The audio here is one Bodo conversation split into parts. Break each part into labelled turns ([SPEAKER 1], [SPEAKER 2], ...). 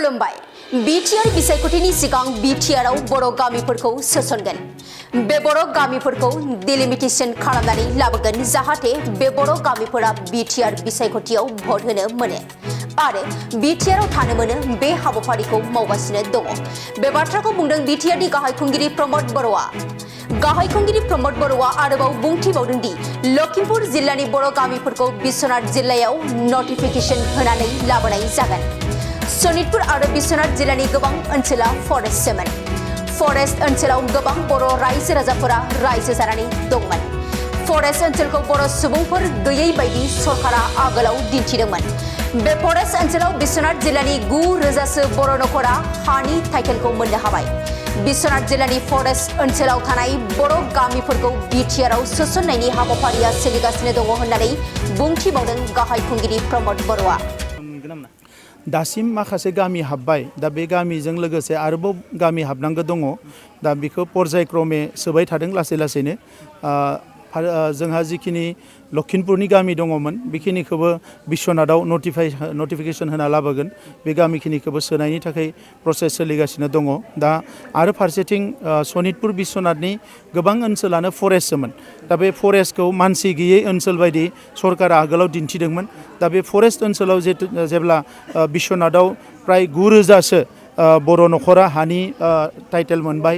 [SPEAKER 1] खुलुमबाय बिटिआर बिसायख'थिनि सिगां बिटिआरआव बर' गामिफोरखौ सोसनगोन बे बर' गामिफोरखौ डिलिमिटेशन खालामनानै लाबोगोन जाहाथे बे बर' गामिफोरा बिटिआर बिसायख'थियाव भट होनो मोनो आरो बिटिआरआव थानो मोनो बे हाबाफारिखौ मावगासिनो दङ बे बाथ्राखौ बुंदों बिटिआरनि गाहाय खुंगिरि प्रमद बर'आ गाहाय खुंगिरि प्रमद बर'आ आरोबाव बुंथिबावदों दि लखिमपुर जिल्लानि बर' गामिफोरखौ बिश्वनाथ जिल्लायाव नटिफिकेशन होनानै लाबोनाय जागोन सनितपुर आरो बिश्वनाथ जिल्लानि गोबां ओनसोला फरेस्टसोमोन फरेस्ट ओनसोलाव गोबां बर' रायजो राजाफोरा रायजो जानानै दंमोन फरेस्ट ओनसोलखौ बर' सुबुंफोर गैयै बायदि सरकारा आगोलाव दिन्थिदोंमोन बे फरेस्ट ओनसोलाव बिश्वनाथ जिल्लानि 9,000सो बर' नखरा हानि टाइटेलखौ मोननो हाबाय बिश्वनाथ जिल्लानि फरेस्ट ओनसोलाव थानाय बर' गामिफोरखौ बिटिआरआव सोसननायनि हाबाफारिया सोलिगासिनो दङ होननानै बुंथिबावदों गाहाय खुंगिरि प्रमद बर'आ
[SPEAKER 2] दासिम माखासे गामि हाबबाय दा बे गामिजों लोगोसे आरोबाव गामि हाबनांगौ दङ दा बेखौ पर्यायक्रमे सोबाय थादों लासै लासैनो जोंहा जिखिनि लखिमपुरनि गामि दङमोन बेखिनिखौबो बिश्वनाथआव नटिफिकेशन होना लाबोगोन बे गामिखिनिखौबो सोनायनि थाखाय प्रसेस सोलिगासिनो दङ दा आरो फारसेथिं सनितपुर बिश्वनाथनि गोबां ओनसोलानो फरेस्टसोमोन दा बे फरेस्टखौ मानसि गैयै ओनसोल बायदि सरकारा आगोलाव दिन्थिदोंमोन दा बे फरेस्ट ओनसोलाव जेब्ला बिश्वनाथआव प्राय 9,000सो बर' नखरा हानि टाइटेल मोनबाय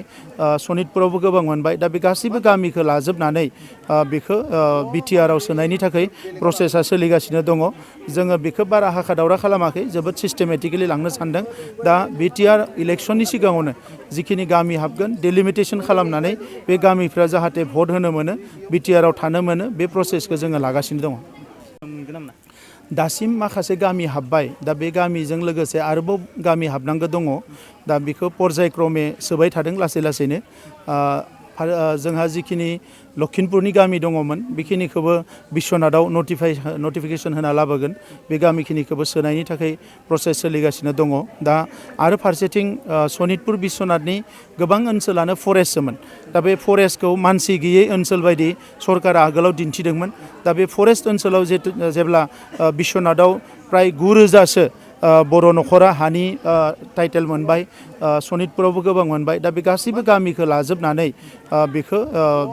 [SPEAKER 2] सनितपुरावबो गोबां मोनबाय दा बे गासैबो गामिखौ लाजोबनानै बेखौ बिटिआरआव सोनायनि थाखाय प्रसेसा सोलिगासिनो दङ जोङो बेखौ बारा हाखा दावरा खालामाखै जोबोद सिस्टेमेटिकेलि लांनो सानदों दा बिटिआर इलेक्शननि सिगाङावनो जिखिनि गामि हाबगोन डिलिमिटेशन खालामनानै बे गामिफ्रा जाहाथे भट होनो मोनो बिटिआरआव थानो मोनो बे प्रसेसखौ जोङो लागासिनो दङ दासिम माखासे गामि हाबबाय दा बे गामिजों लोगोसे आरोबाव गामि हाबनांगौ दङ दा बेखौ पर्यायक्रमे सोबाय थादों लासै लासैनो जोंहा जिखिनि लखिमपुरनि गामि दङमोन बेखिनिखौबो बिश्वनाथआव नटिफिकेशन होना लाबोगोन बे गामिखिनिखौबो सोनायनि थाखाय प्रसेस सोलिगासिनो दङ दा आरो फारसेथिं सनितपुर बिश्वनाथनि गोबां ओनसोलानो फरेस्टसोमोन दा बे फरेस्टखौ मानसि गैयै ओनसोल बायदि सरकारा आगोलाव दिन्थिदोंमोन दा बे फरेस्ट ओनसोलाव जेब्ला बिश्वनाथआव प्राय 9,000सो बर' नखरा हानि टाइटेल मोनबाय सनितपुरावबो गोबां मोनबाय दा बे गासैबो गामिखौ लाजोबनानै बेखौ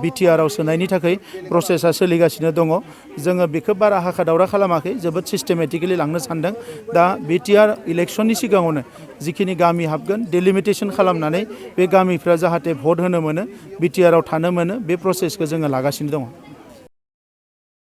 [SPEAKER 2] बिटिआरआव सोनायनि थाखाय प्रसेसा सोलिगासिनो दङ जोङो बेखौ बारा हाखा दावरा खालामाखै जोबोद सिस्टेमेटिकेलि लांनो सानदों दा बिटिआर इलेक्शननि सिगाङावनो जिखिनि गामि हाबगोन डिलिमिटेशन खालामनानै बे गामिफ्रा जाहाथे भट होनो मोनो बिटिआरआव थानो मोनो बे प्रसेसखौ जोङो लागासिनो दङ